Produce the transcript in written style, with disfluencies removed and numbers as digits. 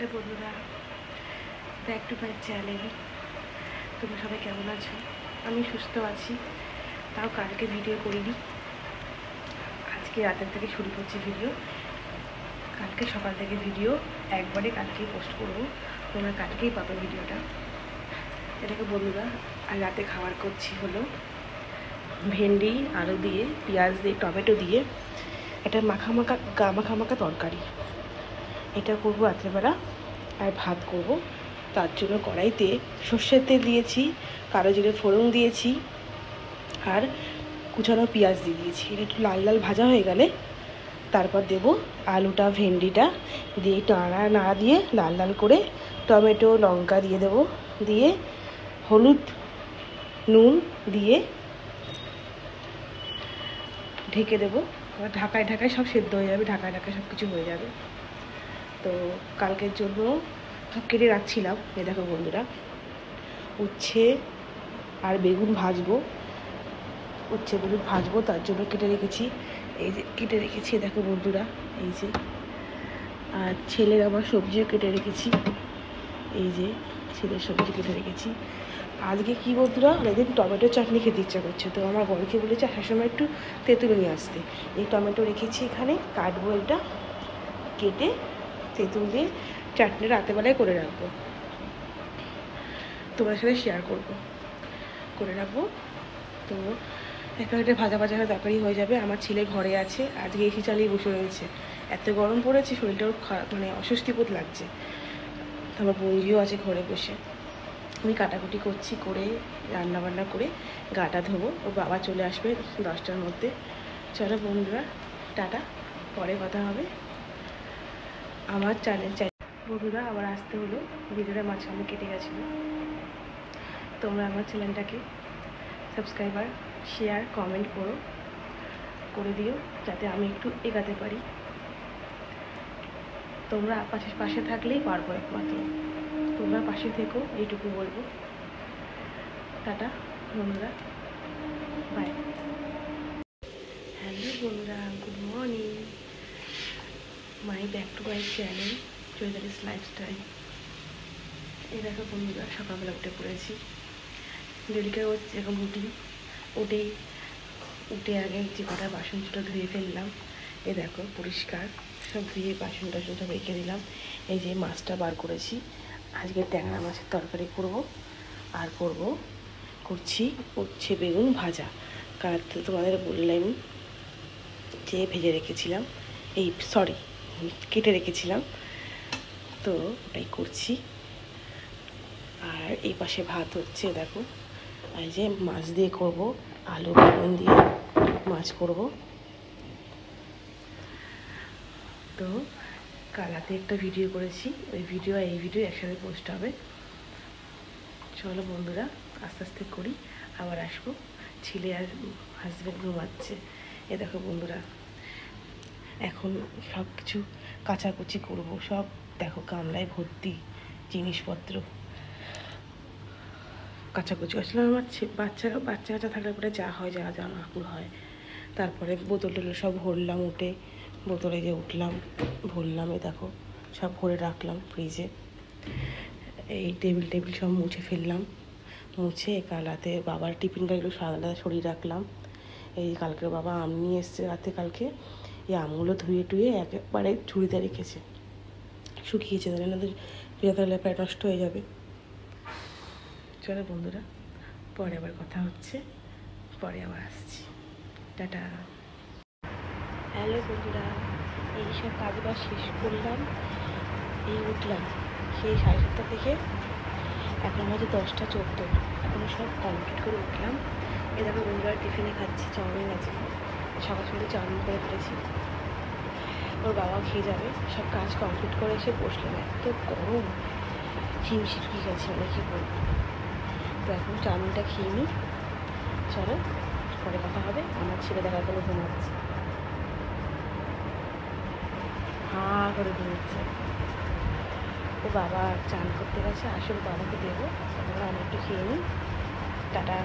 Hello বন্ধুরা, back to my channel. তোমরা সবাই কেমন আছো? আমি সুস্থ আছি, তাও কালকে ভিডিও করিনি। আজকে রাতের থেকে শুরু করছি ভিডিও। কালকে সকাল থেকে ভিডিও একবারে কালকেই পোস্ট করব, তোমরা কালকেই পাবে ভিডিওটা। এটাকে বন্ধুরা আর রাতে খাবার করছি হলো ভেন্ডি আলু দিয়ে, পেঁয়াজ দিয়ে, টমেটো দিয়ে এটা মাখা তরকারি। এটা করবো রাত্রেবেলা। আর ভাত করব, তার জন্য কড়াইতে সর্ষের তেল দিয়েছি, কালো জিরে ফোড়ন দিয়েছি, আর কুচানো পেঁয়াজ দিয়ে দিয়েছি। এটা একটু লাল লাল ভাজা হয়ে গেলে তারপর দেব আলুটা, ভেন্ডিটা দিয়ে নাড়া দিয়ে লাল লাল করে টমেটো লঙ্কা দিয়ে দেব, দিয়ে হলুদ নুন দিয়ে ঢেকে দেবো। ঢাকায় সব সেদ্ধ হয়ে যাবে, ঢাকায় সব কিছু হয়ে যাবে। তো কালকের জন্য সব কেটে রাখছিলাম। এ দেখো বন্ধুরা, উচ্ছে আর বেগুন ভাজবো, তার জন্য কেটে রেখেছি। এই যে কেটে রেখেছি, দেখো বন্ধুরা, এই যে। আর ছেলের আবার সবজিও কেটে রেখেছি, এই যে ছেলের সবজি কেটে রেখেছি। আজকে কি বন্ধুরা, অনেকদিন টমেটো চাটনি খেতে ইচ্ছা করছে, তো আমার বরকে বলেছে আসার সময় একটু তেঁতুল নিয়ে আসতে। এই টমেটো রেখেছি এখানে, কাটবো, এটা কেটে তেঁতুল দিয়ে চাটনি রাতেবেলায় করে রাখবো, তোমার সাথে শেয়ার করে রাখবো। তো একটা ভাজা হয়ে তরকারি হয়ে যাবে। আমার ছেলে ঘরে আছে, আজকে এসি চালিয়ে বসে রয়েছে। এত গরম পড়েছে, শরীরটাও খারাপ, মানে অস্বস্তি বোধ লাগছে। আমার বন্ধুও আছে ঘরে বসে। আমি কাটাকুটি করছি, করে রান্নাবান্না করে গাটা ধোবো। ওর বাবা চলে আসবে 10টার মধ্যে। চলো বন্ধুরা, টাটা, পরে কথা হবে। আমার চ্যানেল বন্ধুরা আবার আসতে হলো, ভিডিওটা মাঝখানে কেটে গেছিলো। তোমরা আমার চ্যানেলটাকে সাবস্ক্রাইবার, শেয়ার, কমেন্ট করে দিও, যাতে আমি একটু এগাতে পারি। তোমরা পাশে থাকলেই পারবো, একমাত্র তোমরা পাশে থেকো, এইটুকু বলবো। টাটা বন্ধুরা, বাই। হ্যালো বন্ধুরা, good morning, back to my channel Chaitali's lifestyle. এই দেখো বন্ধুরা, সকালবেলা উঠে পড়েছি। ডেলিকার যেরকম রুটিন, উঠে আগে যে কটা বাসন ছোটো ধুয়ে ফেললাম। এই দেখো পরিষ্কার সব ধুয়ে বাসন টাসন সব রেখে দিলাম। এই যে মাছটা বার করেছি, আজকে ট্যাংরা মাছের তরকারি করব। আর করছি উচ্ছে বেগুন ভাজা। কাল তো তোমাদের বললাম যে ভেজে রেখেছিলাম, কেটে রেখেছিলাম, তো ওটাই করছি। আর এই পাশে ভাত হচ্ছে, দেখো। আর যে মাছ দিয়ে করব, আলু বেগুন দিয়ে মাছ করব। তো কাল রাতে একটা ভিডিও করেছি, ওই ভিডিও আর এই ভিডিও একসাথে পোস্ট হবে। চলো বন্ধুরা, আস্তে আস্তে করি, আবার আসবো। ছেলে আর হাজব্যান্ড ঘুমাচ্ছে। এ দেখো বন্ধুরা, এখন সব কিছু কাচাকুচি করবো। সব দেখো গামলায় ভর্তি জিনিসপত্র, কাচাকুচি। আসলে আমার বাচ্চা থাকলে পরে যা হয়, যা আকুল হয়। তারপরে বোতল সব ভরলাম, বোতলে যে উঠলাম ভরলাম। এই দেখো সব ভরে রাখলাম ফ্রিজে। এই টেবিল সব মুছে ফেললাম, মুছে কাল রাতে বাবার টিফিন গাড়িগুলো সাদা সরিয়ে রাখলাম। এই কালকে বাবা আম নিয়ে এসছে রাতে, কালকে এই আমগুলো ধুয়ে টুয়ে একেবারে ঝুড়িতে রেখেছে, শুকিয়েছে, তাহলে না তাহলে প্রায় নষ্ট হয়ে যাবে। চলো বন্ধুরা, পরে আবার কথা হচ্ছে, পরে আবার আসছি, টাটা। হ্যালো বন্ধুরা, এই সব কাজবাজ শেষ করলাম, এই উঠলাম সেই 7:30 থেকে, এখন বাজে 10টা 14। এখন সব কমপ্লিট করে উঠলাম। এই দেখো বন্ধুরা, টিফিনে খাচ্ছি চাউমিন। আছে সকাল চাউমিন করে ফেলেছি, ওর বাবা খেয়ে যাবে। সব কাজ কমপ্লিট করে এসে বসলাম, এত গরম, হিমশিম গেছে, মানে কী বলবো। তো এখন চাউমিনটা খেয়ে নিই, চলো পরে কথা হবে। আমার ছেলে দেখার কোনো ঘুমাচ্ছে, হাঁ করে ঘুমাচ্ছে। ও বাবা চান করতে গেছে, আসলে বাবাকে দেবো, তারপরে আমি একটু খেয়ে নিই, টাটা।